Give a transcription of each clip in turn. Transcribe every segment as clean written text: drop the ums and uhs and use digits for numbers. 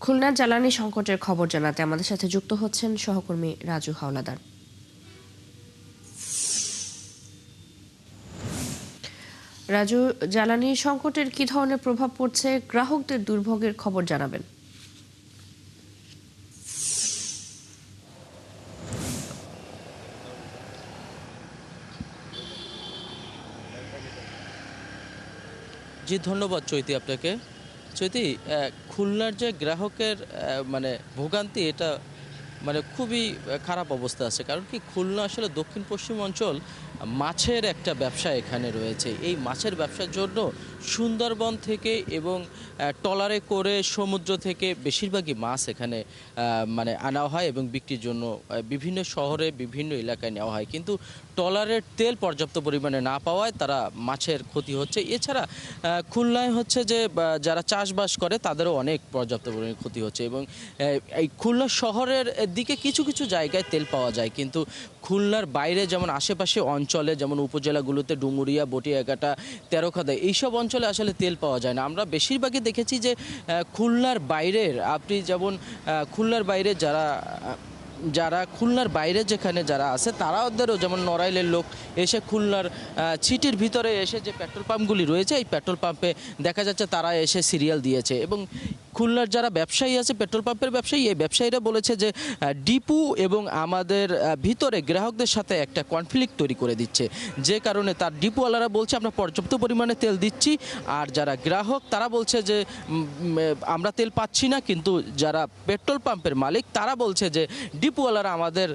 খুলনার জ্বালানি সংকটের খবর জানাতে আমাদের সাথে যুক্ত হচ্ছেন সহকর্মী রাজু হাওলাদার। রাজু, জ্বালানি সংকটের কি ধরনের প্রভাব পড়ছে, গ্রাহকদের দুর্ভোগের খবর জানাবেন। জি, ধন্যবাদ চৈতি আপনাকে। চৈতি, খুলনার যে গ্রাহকের মানে ভোগান্তি, এটা মানে খুবই খারাপ অবস্থা আছে। কারণ কি, খুলনা আসলে দক্ষিণ পশ্চিম অঞ্চল, মাছের একটা ব্যবসা এখানে রয়েছে। এই মাছের ব্যবসার জন্য সুন্দরবন থেকে এবং ট্রলারে করে সমুদ্র থেকে বেশিরভাগই মাছ এখানে মানে আনা হয় এবং বিক্রির জন্য বিভিন্ন শহরে বিভিন্ন এলাকায় নেওয়া হয়। কিন্তু ট্রলারের তেল পর্যাপ্ত পরিমাণে না পাওয়ায় তারা মাছের ক্ষতি হচ্ছে। এছাড়া খুলনায় হচ্ছে যে যারা চাষবাস করে তাদেরও অনেক পর্যাপ্ত পরিমাণে ক্ষতি হচ্ছে। এবং এই খুলনা শহরের দিকে কিছু কিছু জায়গায় তেল পাওয়া যায়, কিন্তু খুলনার বাইরে যেমন আশেপাশে অঞ্চলে, যেমন উপজেলাগুলোতে ডুমুরিয়া, বটিয়াঘাটা, তেরোখাদা, এইসব অঞ্চলে আসলে তেল পাওয়া যায় না। আমরা বেশিরভাগই দেখেছি যে খুলনার বাইরের, আপনি যেমন খুলনার বাইরে যারা খুলনার বাইরে যেখানে যারা আছে তারাদেরও, যেমন নড়াইলের লোক এসে খুলনার সিটির ভিতরে এসে যে পেট্রোল পাম্পগুলি রয়েছে, এই পেট্রোল পাম্পে দেখা যাচ্ছে তারা এসে সিরিয়াল দিয়েছে। এবং খুলনার যারা ব্যবসায়ী আছে, পেট্রোল পাম্পের ব্যবসায়ী, এই ব্যবসায়ীরা বলেছে যে ডিপু এবং আমাদের ভিতরে গ্রাহকদের সাথে একটা কনফ্লিক্ট তৈরি করে দিচ্ছে, যে কারণে তার ডিপুওয়ালারা বলছে আমরা পর্যাপ্ত পরিমাণে তেল দিচ্ছি, আর যারা গ্রাহক তারা বলছে যে আমরা তেল পাচ্ছি না। কিন্তু যারা পেট্রোল পাম্পের মালিক তারা বলছে যে ডিপুওয়ালারা আমাদের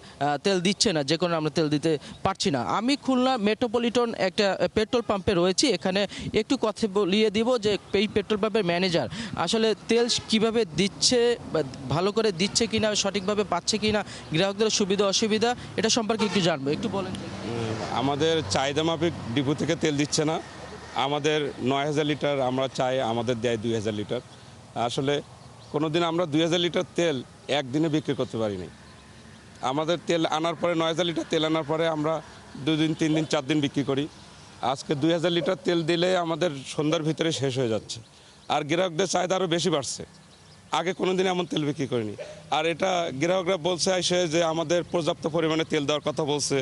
তেল দিচ্ছে না, যে কারণে আমরা তেল দিতে পারছি না। আমি খুলনা মেট্রোপলিটন একটা পেট্রোল পাম্পে রয়েছি, এখানে একটু কথা বলিয়ে দিব যে এই পেট্রোল পাম্পের ম্যানেজার আসলে তেল কিভাবে দিচ্ছে, ভালো করে দিচ্ছে কিনা, সঠিকভাবে পাচ্ছে কিনা, গ্রাহকদের সুবিধা অসুবিধা এটা সম্পর্কে একটু জানবো, একটু বলেন। আমাদের চাহিদা মাফিক ডিপো থেকে তেল দিচ্ছে না। আমাদের ৯,০০০ লিটার আমরা চাই, আমাদের দেয় ২,০০০ লিটার। আসলে কোনোদিন আমরা ২,০০০ লিটার তেল একদিনে বিক্রি করতে পারিনি। আমাদের তেল আনার পরে ৯,০০০ লিটার তেল আনার পরে আমরা ২ দিন ৩ দিন ৪ দিন বিক্রি করি। আজকে ২,০০০ লিটার তেল দিলে আমাদের সন্ধ্যার ভিতরে শেষ হয়ে যাচ্ছে। আর গ্রাহকদের চাহিদা আরও বেশি বাড়ছে। আগে কোনো দিন এমন তেল বিক্রি করিনি। আর এটা গ্রাহকরা বলছে এসে যে আমাদের পর্যাপ্ত পরিমাণে তেল দেওয়ার কথা বলছে,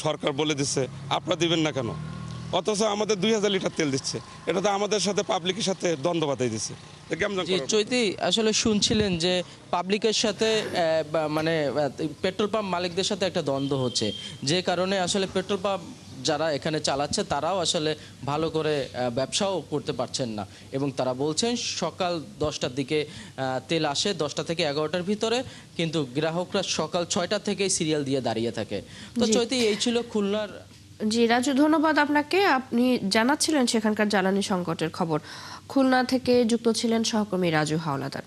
সরকার বলে দিচ্ছে, আপনারা দিবেন না কেন? অথচ আমাদের ২,০০০ লিটার তেল দিচ্ছে। এটা তো আমাদের সাথে পাবলিকের সাথে দ্বন্দ্ব বাতাই দিচ্ছে। চৈতি, আসলে শুনছিলেন যে পাবলিকের সাথে মানে পেট্রোল পাম্প মালিকদের সাথে একটা দ্বন্দ্ব হচ্ছে, যে কারণে আসলে পেট্রোল পাম্প যারা এখানে চালাচ্ছে তারাও আসলে ভালো করে ব্যবসাও করতে পারছেন না। এবং তারা বলছেন সকাল 10টার দিকে তেল আসে, 10টা থেকে 11টার ভিতরে, কিন্তু গ্রাহকরা সকাল 6টা থেকেই সিরিয়াল দিয়ে দাঁড়িয়ে থাকে। তো চৈতি, এই ছিল খুলনার। জি রাজু, ধন্যবাদ আপনাকে। আপনি জানাচ্ছিলেন সেখানকার জ্বালানি সংকটের খবর। খুলনা থেকে যুক্ত ছিলেন সহকর্মী রাজু হাওলাদার।